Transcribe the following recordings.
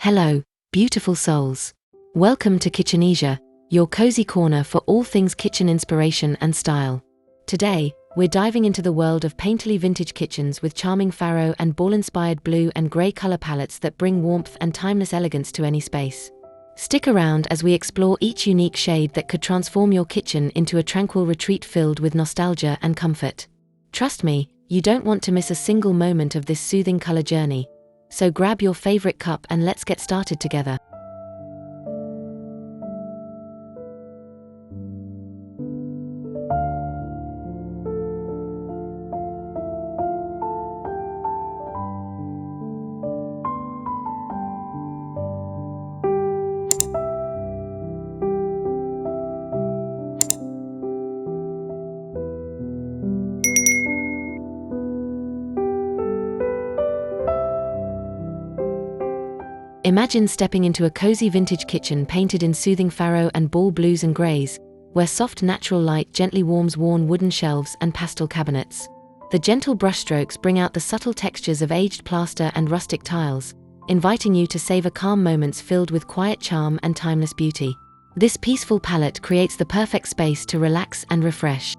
Hello, beautiful souls. Welcome to Kitchenesia, your cozy corner for all things kitchen inspiration and style. Today, we're diving into the world of painterly vintage kitchens with charming Farrow and Ball-inspired blue and grey color palettes that bring warmth and timeless elegance to any space. Stick around as we explore each unique shade that could transform your kitchen into a tranquil retreat filled with nostalgia and comfort. Trust me, you don't want to miss a single moment of this soothing color journey. So grab your favorite cup and let's get started together. Imagine stepping into a cozy vintage kitchen painted in soothing Farrow and Ball blues and greys, where soft natural light gently warms worn wooden shelves and pastel cabinets. The gentle brushstrokes bring out the subtle textures of aged plaster and rustic tiles, inviting you to savor calm moments filled with quiet charm and timeless beauty. This peaceful palette creates the perfect space to relax and refresh.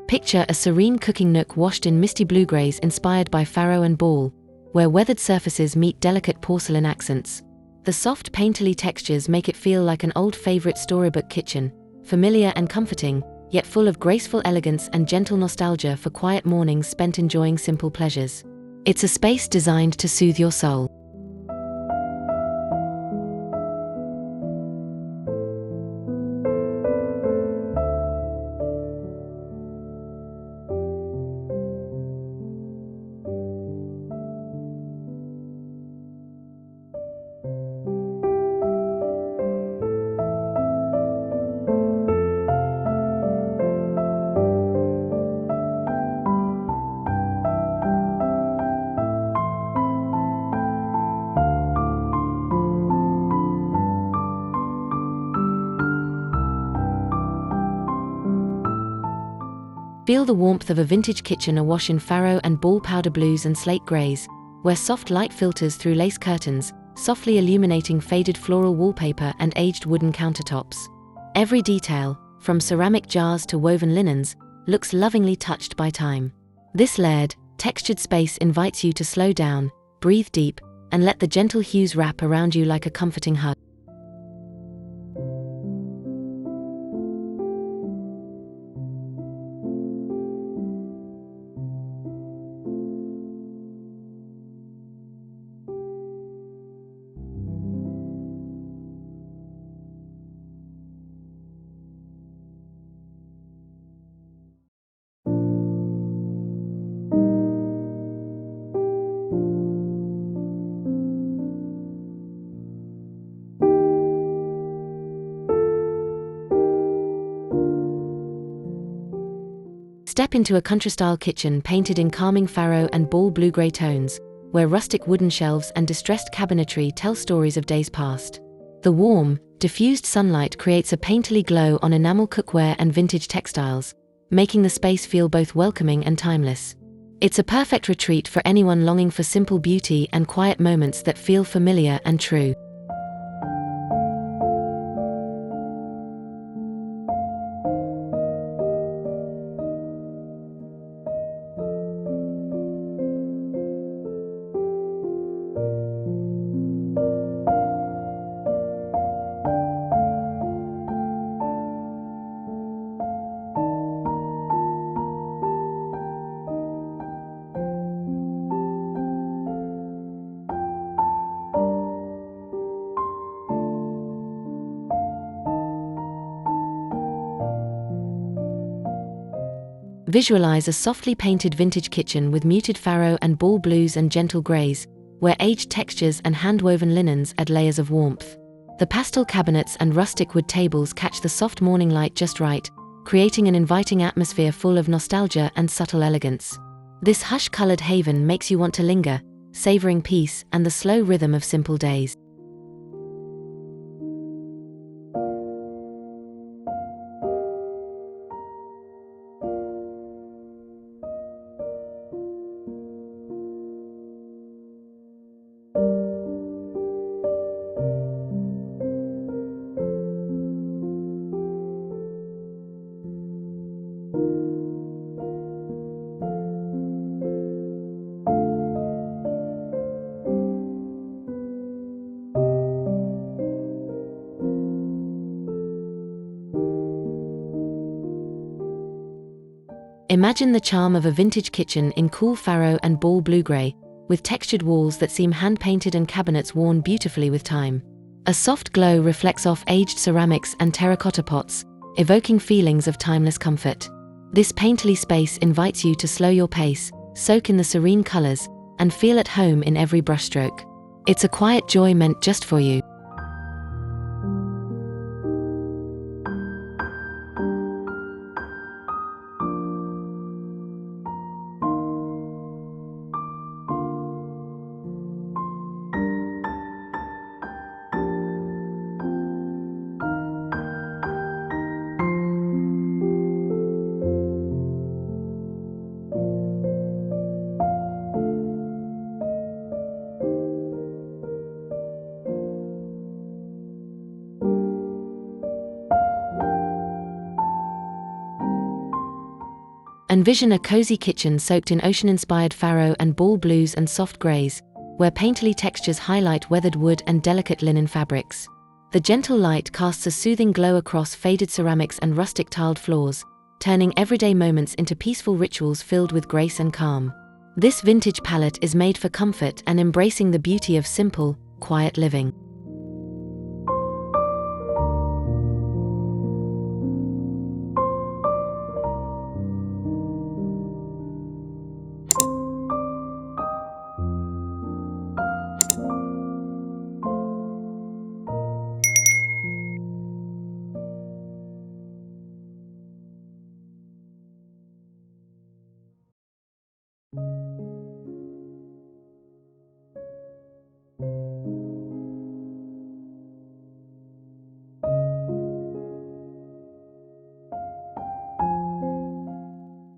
Picture a serene cooking nook washed in misty blue-greys inspired by Farrow and Ball, where weathered surfaces meet delicate porcelain accents. The soft painterly textures make it feel like an old favorite storybook kitchen, familiar and comforting, yet full of graceful elegance and gentle nostalgia for quiet mornings spent enjoying simple pleasures. It's a space designed to soothe your soul. Feel the warmth of a vintage kitchen awash in Farrow and Ball powder blues and slate greys, where soft light filters through lace curtains, softly illuminating faded floral wallpaper and aged wooden countertops. Every detail, from ceramic jars to woven linens, looks lovingly touched by time. This layered, textured space invites you to slow down, breathe deep, and let the gentle hues wrap around you like a comforting hug. Step into a country-style kitchen painted in calming Farrow and Ball blue-grey tones, where rustic wooden shelves and distressed cabinetry tell stories of days past. The warm, diffused sunlight creates a painterly glow on enamel cookware and vintage textiles, making the space feel both welcoming and timeless. It's a perfect retreat for anyone longing for simple beauty and quiet moments that feel familiar and true. Visualize a softly painted vintage kitchen with muted Farrow and Ball blues and gentle grays, where aged textures and hand-woven linens add layers of warmth. The pastel cabinets and rustic wood tables catch the soft morning light just right, creating an inviting atmosphere full of nostalgia and subtle elegance. This hush-colored haven makes you want to linger, savoring peace and the slow rhythm of simple days. Imagine the charm of a vintage kitchen in cool Farrow and Ball blue-gray, with textured walls that seem hand-painted and cabinets worn beautifully with time. A soft glow reflects off aged ceramics and terracotta pots, evoking feelings of timeless comfort. This painterly space invites you to slow your pace, soak in the serene colors, and feel at home in every brushstroke. It's a quiet joy meant just for you. Envision a cozy kitchen soaked in ocean-inspired Farrow and Ball blues and soft grays, where painterly textures highlight weathered wood and delicate linen fabrics. The gentle light casts a soothing glow across faded ceramics and rustic tiled floors, turning everyday moments into peaceful rituals filled with grace and calm. This vintage palette is made for comfort and embracing the beauty of simple, quiet living.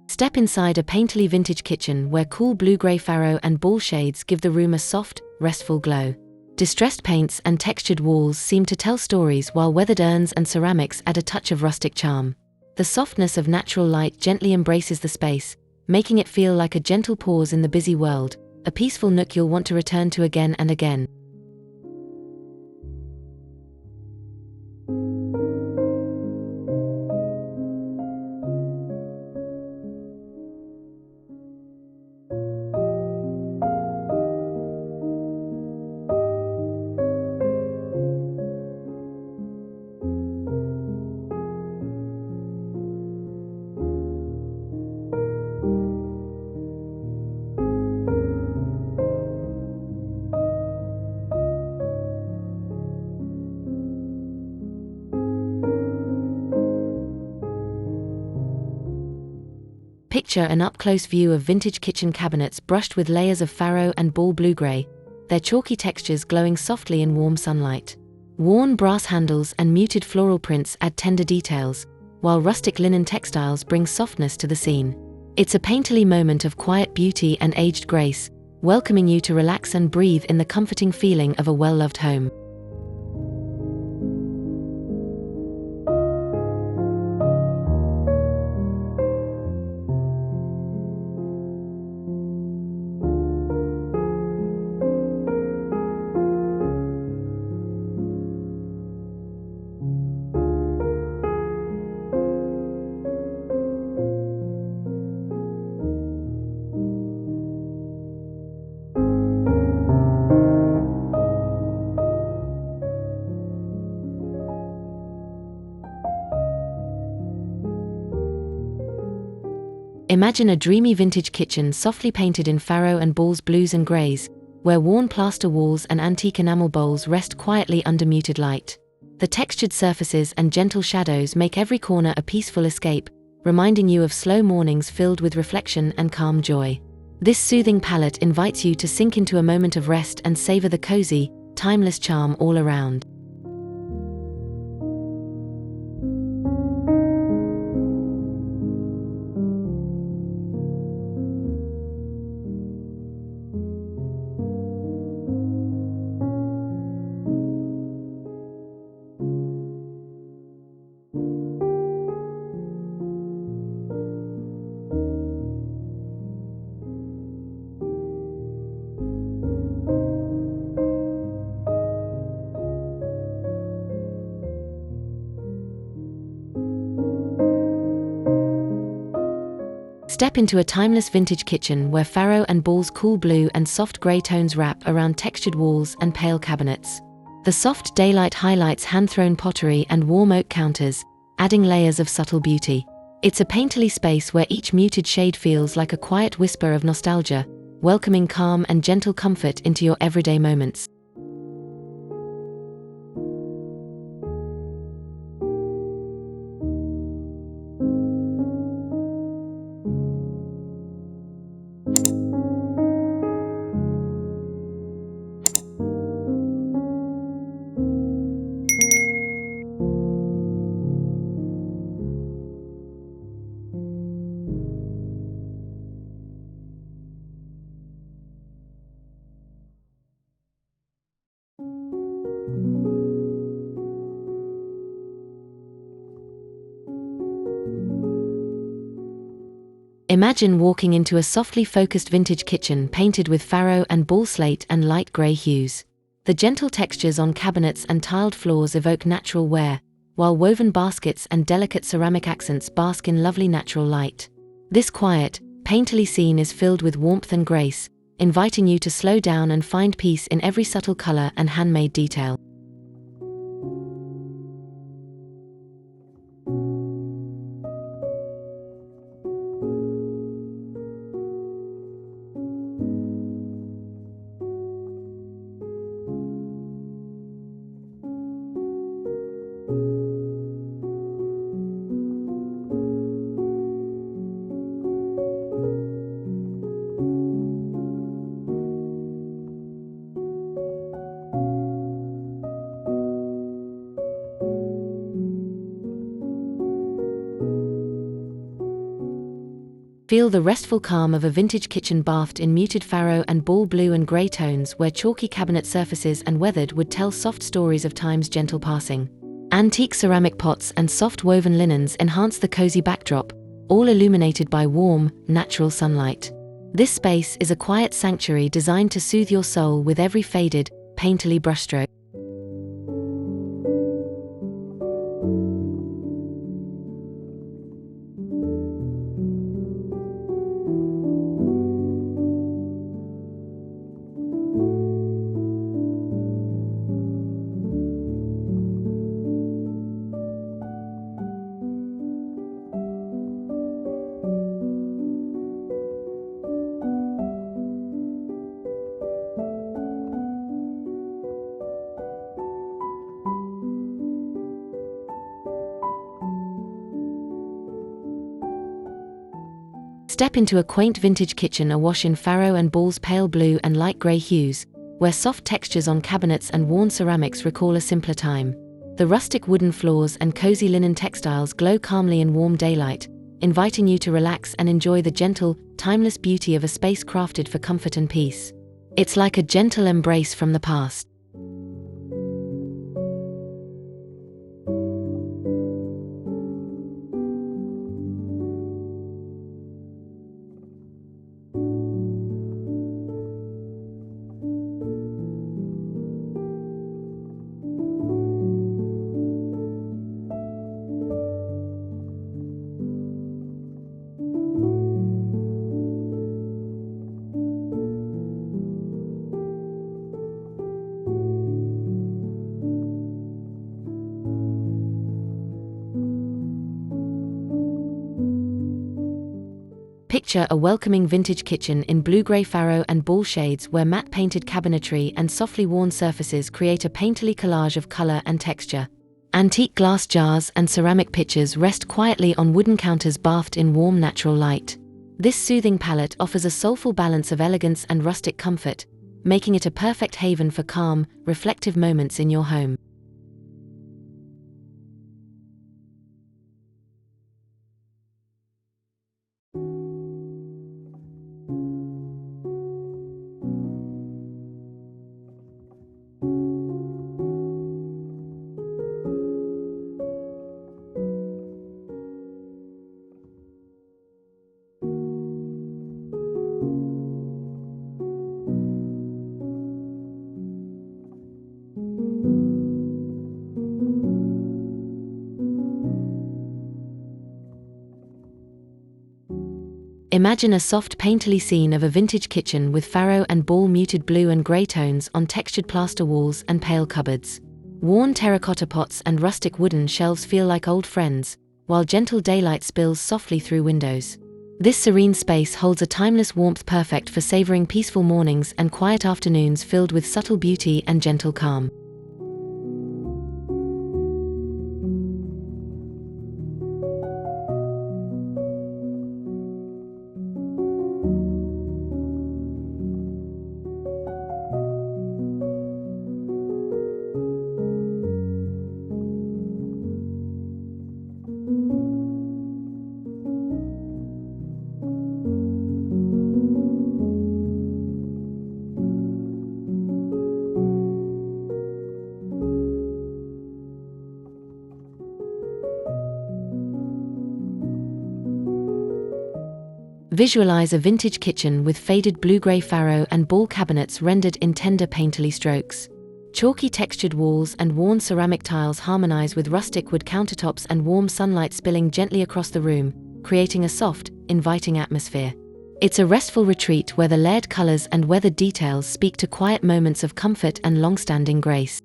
Step inside a painterly vintage kitchen where cool blue-gray Farrow and Ball shades give the room a soft, restful glow. Distressed paints and textured walls seem to tell stories while weathered urns and ceramics add a touch of rustic charm. The softness of natural light gently embraces the space, making it feel like a gentle pause in the busy world, a peaceful nook you'll want to return to again and again. Picture an up-close view of vintage kitchen cabinets brushed with layers of Farrow and Ball blue-gray, their chalky textures glowing softly in warm sunlight. Worn brass handles and muted floral prints add tender details, while rustic linen textiles bring softness to the scene. It's a painterly moment of quiet beauty and aged grace, welcoming you to relax and breathe in the comforting feeling of a well-loved home. Imagine a dreamy vintage kitchen softly painted in Farrow and Ball's blues and greys, where worn plaster walls and antique enamel bowls rest quietly under muted light. The textured surfaces and gentle shadows make every corner a peaceful escape, reminding you of slow mornings filled with reflection and calm joy. This soothing palette invites you to sink into a moment of rest and savor the cozy, timeless charm all around. Step into a timeless vintage kitchen where Farrow and Ball's cool blue and soft grey tones wrap around textured walls and pale cabinets. The soft daylight highlights hand-thrown pottery and warm oak counters, adding layers of subtle beauty. It's a painterly space where each muted shade feels like a quiet whisper of nostalgia, welcoming calm and gentle comfort into your everyday moments. Imagine walking into a softly focused vintage kitchen painted with Farrow and Ball slate and light grey hues. The gentle textures on cabinets and tiled floors evoke natural wear, while woven baskets and delicate ceramic accents bask in lovely natural light. This quiet, painterly scene is filled with warmth and grace, inviting you to slow down and find peace in every subtle color and handmade detail. Feel the restful calm of a vintage kitchen bathed in muted Farrow and Ball blue and grey tones where chalky cabinet surfaces and weathered wood tell soft stories of time's gentle passing. Antique ceramic pots and soft woven linens enhance the cozy backdrop, all illuminated by warm, natural sunlight. This space is a quiet sanctuary designed to soothe your soul with every faded, painterly brushstroke. Step into a quaint vintage kitchen awash in Farrow and Ball's pale blue and light grey hues, where soft textures on cabinets and worn ceramics recall a simpler time. The rustic wooden floors and cozy linen textiles glow calmly in warm daylight, inviting you to relax and enjoy the gentle, timeless beauty of a space crafted for comfort and peace. It's like a gentle embrace from the past. Picture a welcoming vintage kitchen in blue-grey Farrow and Ball shades where matte-painted cabinetry and softly worn surfaces create a painterly collage of color and texture. Antique glass jars and ceramic pitchers rest quietly on wooden counters bathed in warm natural light. This soothing palette offers a soulful balance of elegance and rustic comfort, making it a perfect haven for calm, reflective moments in your home. Imagine a soft painterly scene of a vintage kitchen with Farrow and Ball muted blue and grey tones on textured plaster walls and pale cupboards. Worn terracotta pots and rustic wooden shelves feel like old friends, while gentle daylight spills softly through windows. This serene space holds a timeless warmth perfect for savouring peaceful mornings and quiet afternoons filled with subtle beauty and gentle calm. Visualize a vintage kitchen with faded blue-grey Farrow and Ball cabinets rendered in tender painterly strokes. Chalky textured walls and worn ceramic tiles harmonize with rustic wood countertops and warm sunlight spilling gently across the room, creating a soft, inviting atmosphere. It's a restful retreat where the layered colors and weathered details speak to quiet moments of comfort and long-standing grace.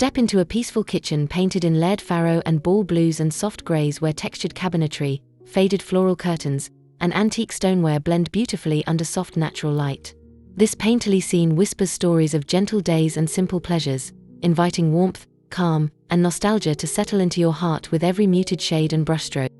Step into a peaceful kitchen painted in layered Farrow and Ball blues and soft greys where textured cabinetry, faded floral curtains, and antique stoneware blend beautifully under soft natural light. This painterly scene whispers stories of gentle days and simple pleasures, inviting warmth, calm, and nostalgia to settle into your heart with every muted shade and brushstroke.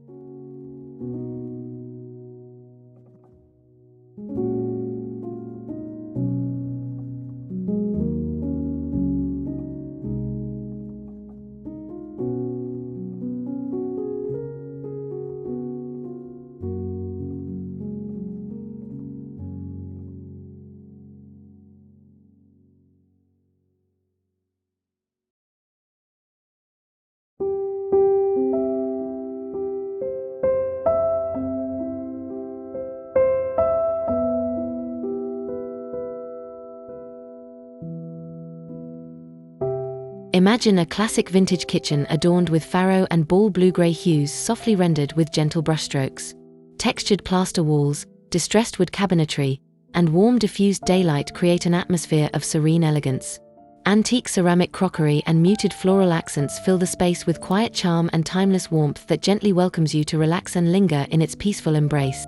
Imagine a classic vintage kitchen adorned with Farrow and Ball blue-grey hues softly rendered with gentle brushstrokes. Textured plaster walls, distressed wood cabinetry, and warm diffused daylight create an atmosphere of serene elegance. Antique ceramic crockery and muted floral accents fill the space with quiet charm and timeless warmth that gently welcomes you to relax and linger in its peaceful embrace.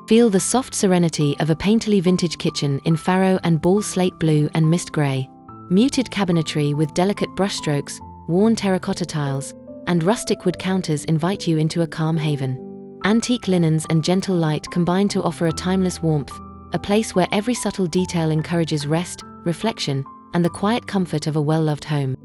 Feel the soft serenity of a painterly vintage kitchen in Farrow and Ball slate blue and mist grey. Muted cabinetry with delicate brushstrokes, worn terracotta tiles, and rustic wood counters invite you into a calm haven. Antique linens and gentle light combine to offer a timeless warmth, a place where every subtle detail encourages rest, reflection, and the quiet comfort of a well-loved home.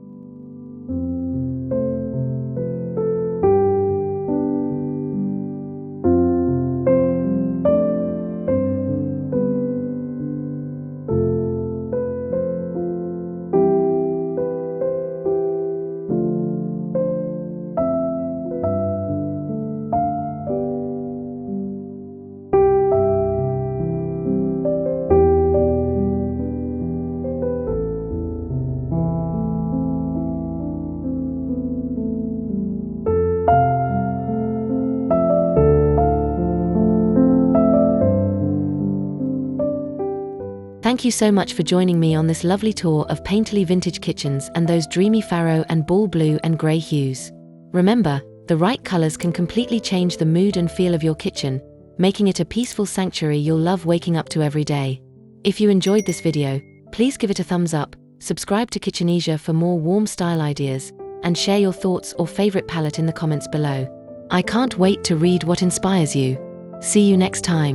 Thank you so much for joining me on this lovely tour of painterly vintage kitchens and those dreamy Farrow and Ball blue and grey hues. Remember, the right colours can completely change the mood and feel of your kitchen, making it a peaceful sanctuary you'll love waking up to every day. If you enjoyed this video, please give it a thumbs up, subscribe to Kitchenesia for more warm style ideas, and share your thoughts or favourite palette in the comments below. I can't wait to read what inspires you. See you next time.